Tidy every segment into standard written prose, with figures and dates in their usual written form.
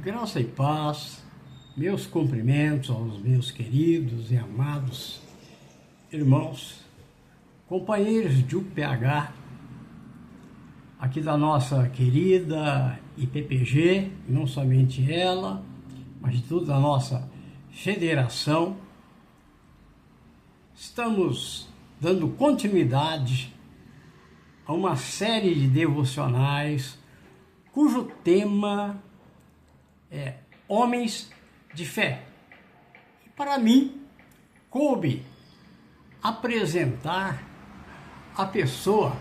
Graça e paz, meus cumprimentos aos meus queridos e amados irmãos, companheiros de UPH, aqui da nossa querida IPPG, não somente ela, mas de toda a nossa federação. Estamos dando continuidade a uma série de devocionais cujo tema é Homens de Fé. E para mim, coube apresentar a pessoa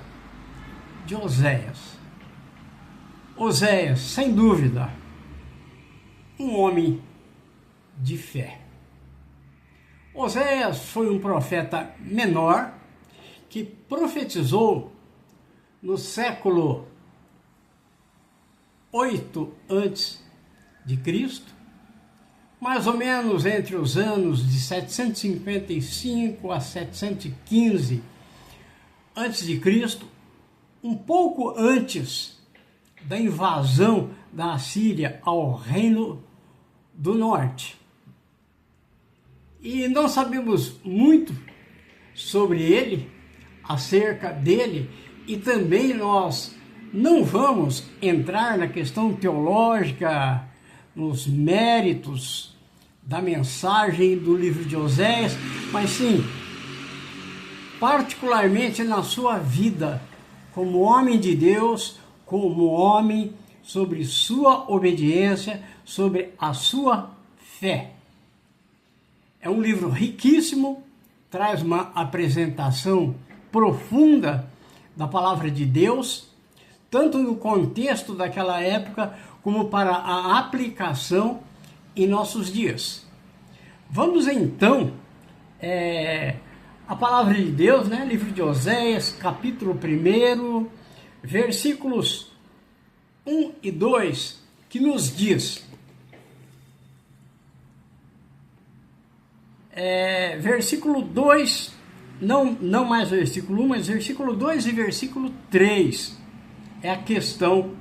de Oséias. Oséias, sem dúvida, um homem de fé. Oséias foi um profeta menor que profetizou no século 8 antes de Cristo, mais ou menos entre os anos de 755 a 715 antes de Cristo, um pouco antes da invasão da Assíria ao Reino do Norte. E não sabemos muito sobre ele, acerca dele, e também nós não vamos entrar na questão teológica, nos méritos da mensagem do livro de Oséias, mas sim, particularmente na sua vida, como homem de Deus, como homem sobre sua obediência, sobre a sua fé. É um livro riquíssimo, traz uma apresentação profunda da palavra de Deus, tanto no contexto daquela época, como para a aplicação em nossos dias. Vamos então, a palavra de Deus, livro de Oséias, capítulo 1, versículos 1 e 2, que nos diz, versículo 2, não mais o versículo 1, mas versículo 2 e versículo 3, é a questão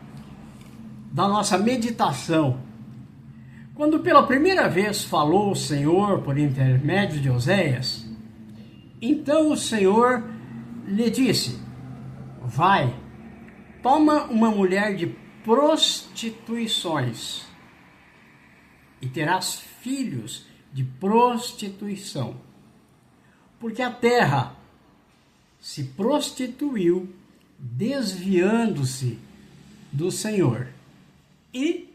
da nossa meditação. Quando pela primeira vez falou o Senhor por intermédio de Oséias, então o Senhor lhe disse: vai, toma uma mulher de prostituições e terás filhos de prostituição, porque a terra se prostituiu, desviando-se do Senhor. E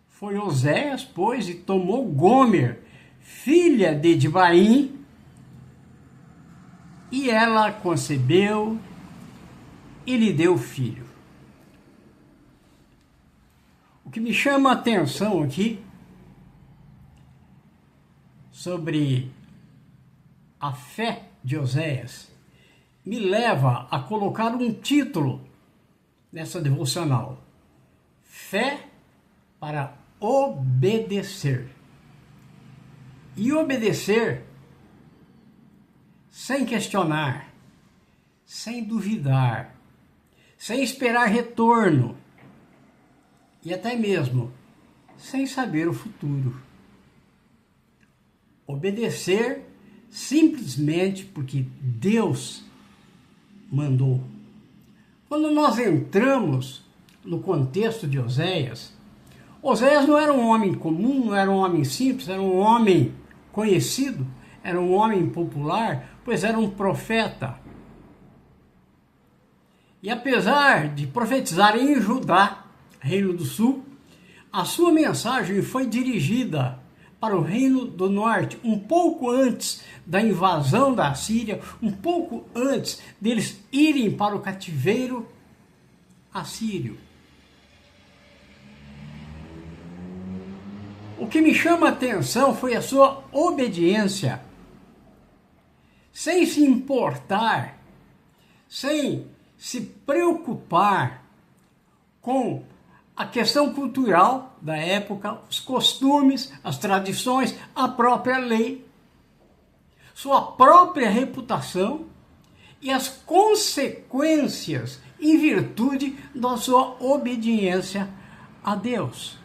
foi Oséias, pois, e tomou Gomer, filha de Dibaim, e ela concebeu e lhe deu filho. O que me chama a atenção aqui sobre a fé de Oséias me leva a colocar um título nessa devocional: Fé para obedecer. E obedecer sem questionar, sem duvidar, sem esperar retorno e até mesmo sem saber o futuro. Obedecer simplesmente porque Deus mandou. Quando nós entramos no contexto de Oséias, Oséias não era um homem comum, não era um homem simples, era um homem conhecido, era um homem popular, pois era um profeta. E apesar de profetizar em Judá, Reino do Sul, a sua mensagem foi dirigida para o Reino do Norte, um pouco antes da invasão da Assíria, um pouco antes deles irem para o cativeiro assírio. O que me chama a atenção foi a sua obediência, sem se importar, sem se preocupar com a questão cultural da época, os costumes, as tradições, a própria lei, sua própria reputação e as consequências em virtude da sua obediência a Deus.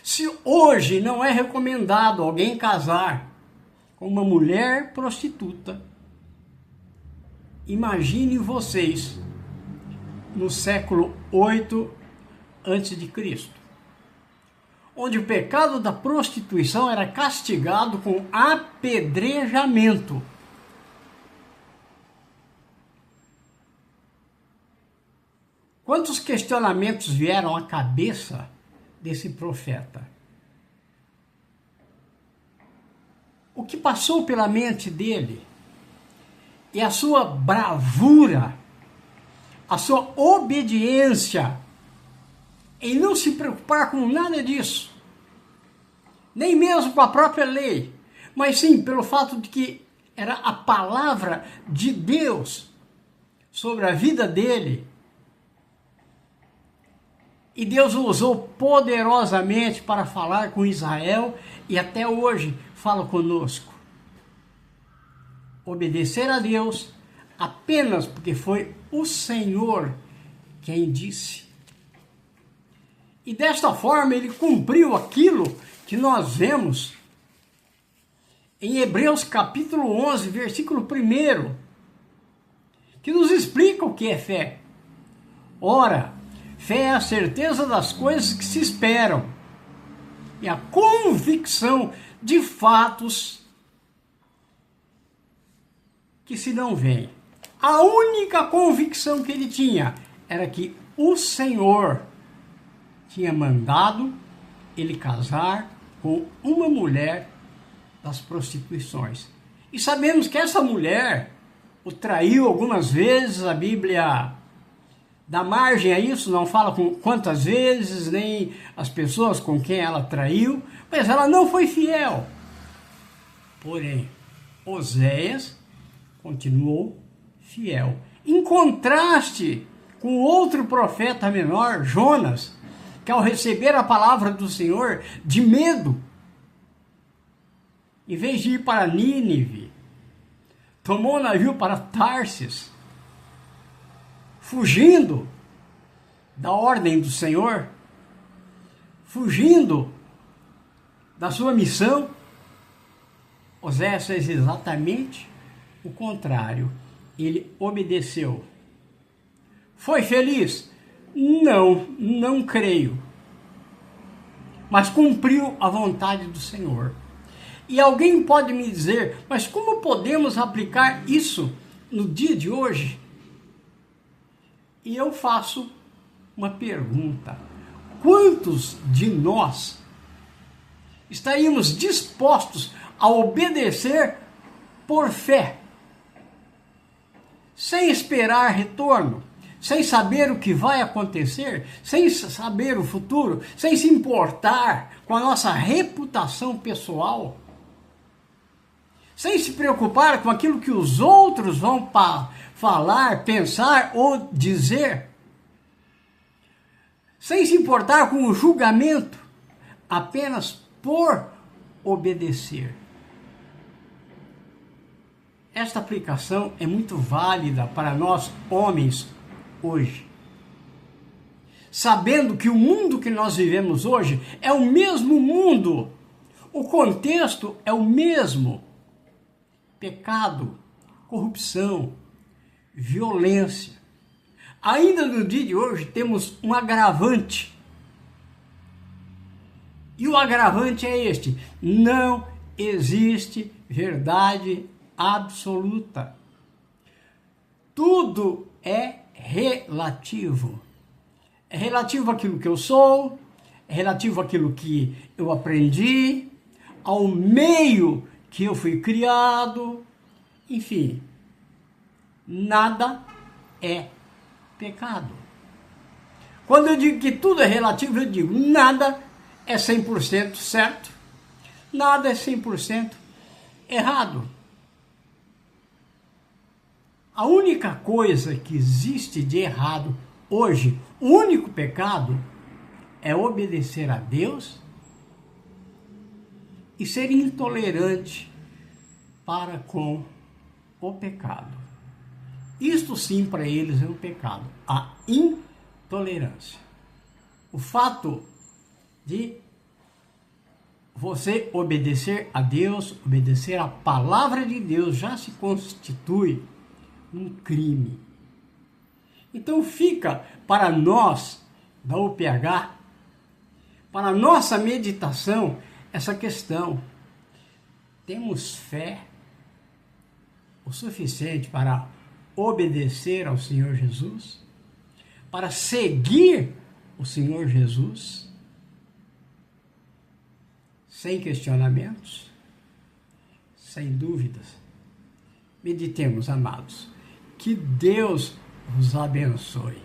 Se hoje não é recomendado alguém casar com uma mulher prostituta, imagine vocês no século 8 a.C., onde o pecado da prostituição era castigado com apedrejamento. Quantos questionamentos vieram à cabeça desse profeta? O que passou pela mente dele? E a sua bravura, a sua obediência em não se preocupar com nada disso, nem mesmo com a própria lei, mas sim pelo fato de que era a palavra de Deus sobre a vida dele. E Deus o usou poderosamente para falar com Israel e até hoje fala conosco. Obedecer a Deus apenas porque foi o Senhor quem disse. E desta forma ele cumpriu aquilo que nós vemos em Hebreus capítulo 11, versículo 1, que nos explica o que é fé. Ora, fé é a certeza das coisas que se esperam e a convicção de fatos que se não veem. A única convicção que ele tinha era que o Senhor tinha mandado ele casar com uma mulher das prostituições. E sabemos que essa mulher o traiu algumas vezes, a Bíblia dá margem a isso, não fala com quantas vezes, nem as pessoas com quem ela traiu, mas ela não foi fiel. Porém, Oséias continuou fiel. Em contraste com outro profeta menor, Jonas, que ao receber a palavra do Senhor, de medo, em vez de ir para Nínive, tomou o navio para Tarsis, fugindo da ordem do Senhor, fugindo da sua missão. Oséias fez exatamente o contrário. Ele obedeceu. Foi feliz? Não creio. Mas cumpriu a vontade do Senhor. E alguém pode me dizer, mas como podemos aplicar isso no dia de hoje? E eu faço uma pergunta: quantos de nós estaríamos dispostos a obedecer por fé, sem esperar retorno, sem saber o que vai acontecer, sem saber o futuro, sem se importar com a nossa reputação pessoal, sem se preocupar com aquilo que os outros vão falar, pensar ou dizer, sem se importar com o julgamento, apenas por obedecer? Esta aplicação é muito válida para nós homens hoje. Sabendo que o mundo que nós vivemos hoje é o mesmo mundo, o contexto é o mesmo: pecado, corrupção, violência. Ainda no dia de hoje temos um agravante. E o agravante é este: não existe verdade absoluta. Tudo é relativo. É relativo àquilo que eu sou, é relativo àquilo que eu aprendi, ao meio que eu fui criado, enfim, nada é pecado. Quando eu digo que tudo é relativo, eu digo nada é 100% certo, nada é 100% errado. A única coisa que existe de errado hoje, o único pecado, é obedecer a Deus e ser intolerante para com o pecado. Isto sim para eles é um pecado, a intolerância. O fato de você obedecer a Deus, obedecer a palavra de Deus, já se constitui um crime. Então fica para nós, da UPH, para a nossa meditação, essa questão. Temos fé o suficiente para obedecer ao Senhor Jesus? Para seguir o Senhor Jesus? Sem questionamentos? Sem dúvidas? Meditemos, amados. Que Deus os abençoe.